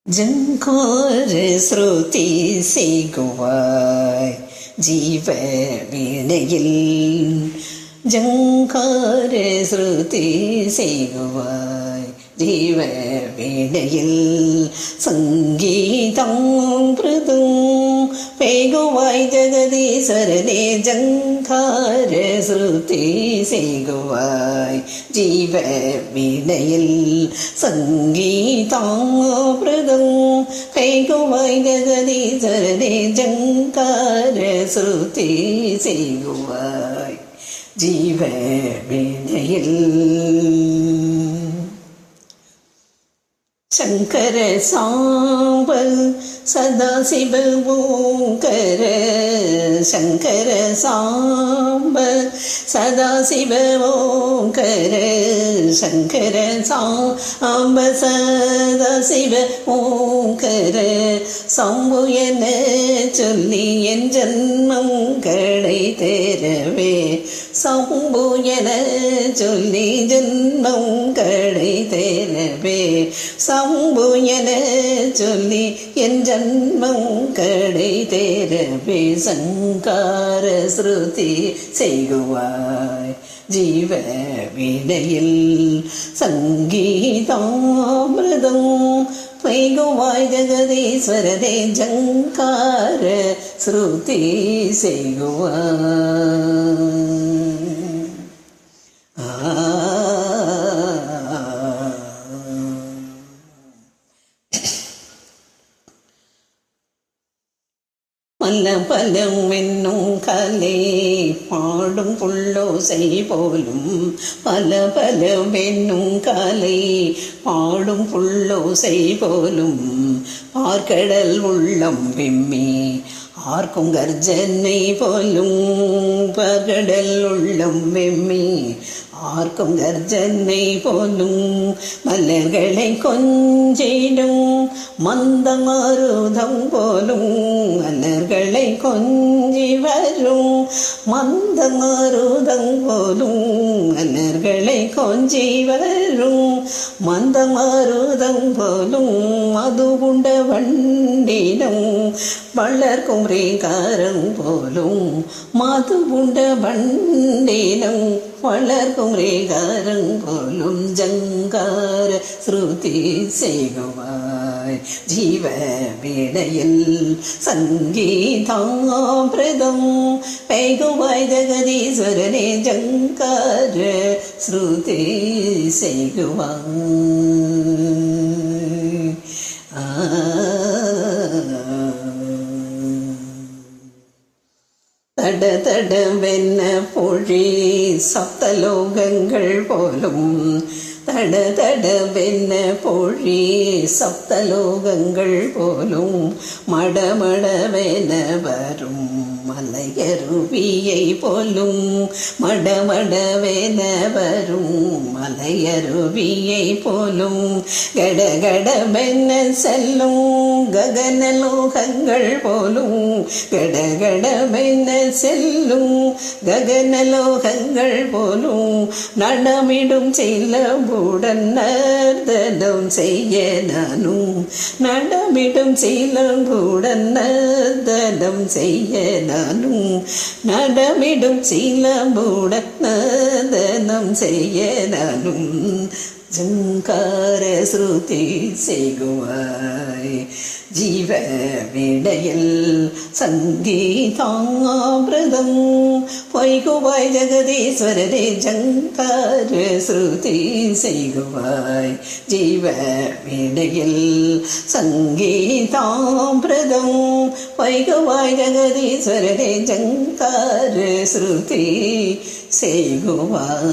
ஜங்கார ஸ்ருதி செய்குவாய் ஜீவ வீணையில், ஜங்கார ஸ்ருதி செய்குவாய் ஜீவ வீணையில், சங்கீதம் பிருதும் பேகுவாய் ஜெகதீஸ்வரனே. ஜங்கார ஸ்ருதி செய்குவாய் ஜீவ வீணையில், சங்கீதம் பிருதும் பேகுவாய் ஜெகதீஸ்வரனே. ஜங்கார ஸ்ருதி செய்குவாய் ஜீவ வீணையில். சங்கர சாம்ப சதாசிவ ஓங்கர, சங்கர சாம்ப சதாசிவ ஓங்கர, சங்கர சாம்ப சதாசிவ ஓங்கர, சம்பு என சொல்லி என் ஜன்மம் கடை தேரவே, சம்பு என சொல்லி ஜன்மம் கடை தேரவே, சம்பு என சொல்லி என் ஜன்மம் கடை தேரவே. சங்கார ஸ்ருதி செய்குவாய் ஜீவ வீணையில், சங்கீதாமிருதம் வைகுவாய் ஜெகதீஸ்வரனே. ஜங்கார ஸ்ருதி செய்குவாய். பல பலம் என்னும் கலை பாடும் புள்ளோசை போலும், பல பலம் என்னும் கலை பாடும் புள்ளோசை போலும், பார்க்கடல் உள்ளம் விம்மி ஆர்க்கும் கர்ஜனை போலும், பார்க்கடல் உள்ளம் விம்மி ஆர்க்கும் கர்ஜனை போலும், மலர்களை கொஞ்சிடும் மந்தமாருதம் போலும், மலர்களை கொஞ்சி வரும் மந்தமாருதம் போலும், மலர்களை கொஞ்சி வரும் மந்தமாருதம் போலும், மது உண்ட வண்டினம் வளர்க்கும் ரீகாரம் போலும், மது உண்ட வண்டினம் வளர்க்கும் ரீகாரம் போலும். ஜங்கார ஸ்ருதி செய்குவாய் ஜீவ வீணையில், சங்கீதாமிருதம் பேகுவாய் ஜெகதீஸ்வரனே. ஜங்கார ஸ்ருதி செய்குவாய். தட தடவென்ன பொழி சப்தலோகங்கள் போலும், தட தடவென்ன பொழி சப்தலோகங்கள் போலும், மடமடவென வரும் மலையருவியை போலும், மடமடவென வரும் மலையருவியை போலும், கடகடமென செல்லும் ககனலோகங்கள் போலும், கடகடமென செல்லும் ககனலோகங்கள் போலும், நடமிடும் சிலம்புடன் நர்த்தனம் செய்ய நானும், நடமிடும் சிலம்புடன் நர்த்தனம் செய்ய நானும், நடமிடும் சிலம்புடன் நர்த்தனம் செய்ய நானும். ஜங்கார ஸ்ருதி செய்குவாய் ஜீவ வீணையில், சங்கீதாமிருதம் வைகுவாய் ஜெகதீஸ்வரனே. ஜங்கார ஸ்ருதி செய்குவாய் ஜீவ வீணையில், சங்கீதாமிருதம் வைகுவாய் ஜெகதீஸ்வரனே. ஜங்கார ஸ்ருதி செய்குவாய்.